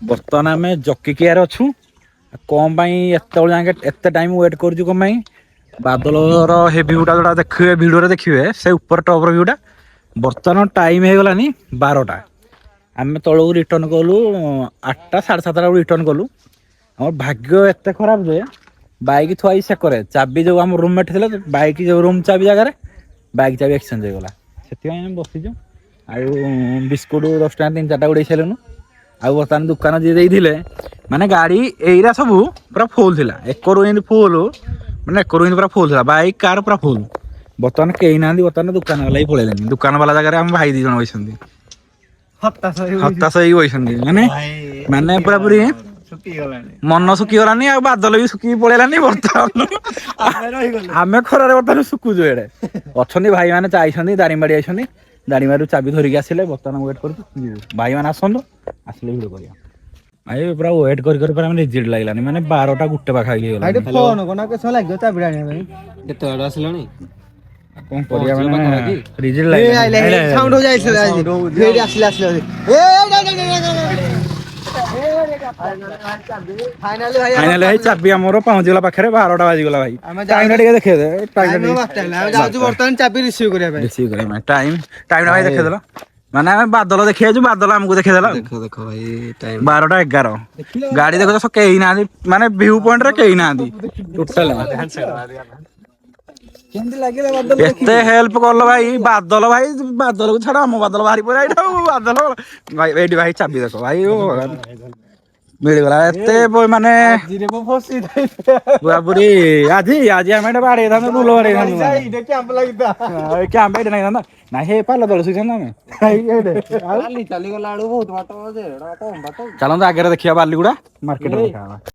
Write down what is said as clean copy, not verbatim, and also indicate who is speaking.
Speaker 1: ବର୍ତ୍ତମାନ ଆମେ ଜକିକିଆରେ ଅଛୁ। କଣ ପାଇଁ ଏତେବେଳେ ଯାକେ ଏତେ ଟାଇମ ୱେଟ୍ କରୁଛୁ କଣ ପାଇଁ? ବାଦଲର ହେ ଭିୟୁଟା ଯୋଉଟା ଦେଖିବେ ଭିଡ଼ିଓରେ ଦେଖିବେ ସେ ଉପର ଟପର ଭିୟୁଟା। ବର୍ତ୍ତମାନ ଟାଇମ ହେଇଗଲାନି 12ଟା। ଆମେ ତଳକୁ ରିଟର୍ନ କଲୁ 8ଟା 7:30 ବେଳକୁ ରିଟର୍ନ କଲୁ। ଆମର ଭାଗ୍ୟ ଏତେ ଖରାପ ଯେ ବାଇକ୍ ଥୁଆ ହେଇଛି ସେକରେ, ଚାବି ଯୋଉ ଆମ ରୁମମେଟ୍ ଥିଲେ ବାଇକ୍ ଯୋଉ ରୁମ ଚାବି ଜାଗାରେ ବାଇକ୍ ଚାବି ଏକ୍ସଚେଞ୍ଜ ହେଇଗଲା। ସେଥିପାଇଁ ଆମେ ବସିଛୁ। ଆଉ ବିସ୍କୁଟ 10 ଟଙ୍କା 3-4ଟା ଉଡେଇ ସାରିଲୁଣୁ। ଆଉ ବର୍ତ୍ତମାନ ଦୋକାନ ଯିଏ ଦେଇଥିଲେ ମାନେ ଗାଡି ଏଇରା ସବୁ ପୁରା ଫୁଲ ଥିଲା। ଏକରୁ ଏନ୍ତି ଫୁଲ ମାନେ ଏକରୁ ଏନ୍ତି ପୁରା ଫୁଲ ଥିଲା। ବାଇକ୍ କାର ପୁରା ଫୁଲ। ବର୍ତ୍ତମାନ କେହି ନାହାନ୍ତି। ବର୍ତ୍ତମାନ ଦୋକାନ ବାଲା ବି ପଳେଇଲେଣି। ଦୋକାନ ବାଲା ଜାଗାରେ ଆମ ଭାଇ 2 ଜଣ ବଇଛନ୍ତି। ହତାଶ ହେଇକି ବଇଛନ୍ତି। ମାନେ ପୁରା ପୁରି ମନ ଶୁଖିଗଲାନି ଆଉ ବାଦଲ ବି ଶୁଖିକି ପଳେଇଲାନି। ବର୍ତ୍ତମାନ ଆମେ ଖରାରେ ବର୍ତ୍ତମାନ ଶୁଖୁଛୁ ଏଡେ। ଅଛନ୍ତି ଭାଇ ମାନେ ଯାଇଛନ୍ତି ଦାରିଙ୍ଗବାଡି ଯାଇଛନ୍ତି। ଦାରିଙ୍ଗବାଡିରୁ ଚାବି ଧରିକି ଆସିଲେ ବର୍ତ୍ତମାନ ୱେଟ୍ କରୁଛୁ ଭାଇ ମାନେ ଆସନ୍ତୁ ଆସିଲେ ଭିଡିଓ କରିବା। ଭାଇ ପୁରା ୱେଟ୍ କରି ପୁରା ରିଜିଡ୍ ଲାଗିଲାନି। ମାନେ 12ଟା 1 ପାଖାପାଖି ହେଇଗଲାଣି।
Speaker 2: କେତେ ବାଟ ଆସିଲଣି?
Speaker 1: କଣ କରିବା ମାନେ ରିଜିଡ୍ ଫାଇନାଲି ଭାଇ ଚାବି ଆମର ପହଞ୍ଚିଗଲା ପାଖରେ। 12ଟା ବାଜିଗଲା ଭାଇ। ଟାଇମ୍ ଟା ଟିକେ ଦେଖେଇଦେ।
Speaker 3: ବର୍ତ୍ତମାନ ଚାବି ରିସିଭ୍ କରିବା ପାଇଁ।
Speaker 1: ଟାଇମ୍ ଟା ଭାଇ ଦେଖେଇଦେଲ। ମାନେ ଆମେ ବାଦଲ ଦେଖି ଆଇଛୁ ବାଦଲ ଆମକୁ ଦେଖେଇଦେଲା ଆଉ।
Speaker 2: ଦେଖ ଭାଇ ଟାଇମ୍
Speaker 1: 12ଟା 11 ଗାଡି ଦେଖୁଛ କେହି ନାହାନ୍ତି। ମାନେ ଭିୟୁ ପଏଣ୍ଟରେ କେହି ନାହାନ୍ତି ଟୋଟାଲ। ଏତେ ହେଲ୍ପ କଲ ଭାଇ। ବାଦଲ ଭାଇ ବାଦଲକୁ ଛାଡ ଆମ ବାଦଲ ବାହାରି ପଇଲା ଏଇଟା ଆଉ। ବାଦଲ ଭାଇ ଏଇଠି ଭାଇ ଚାବି ଦେଖ ଭାଇ ମିଳିଗଲା। ଏତେ ମାନେ ପୁରାପୁରି ଆଜି ଆମେ ଏଟା ବାଡେଇଥାନ୍ତୁ ବୁଲ ବାଡେଇଥାନ୍ତୁ। ନାଇଁ ହେ ପାଲ ତଳେ ଶୋଇଥାନ୍ତୁ ଆମେ।
Speaker 2: ଚାଲିଗଲା ବେଳକୁ ବହୁତ ବାଟ ଯେ
Speaker 1: ଚାଲନ୍ତୁ ଆଗରେ ଦେଖିବା ବାଲିଗୁଡା ମାର୍କେଟରେ ଦେଖାହବା।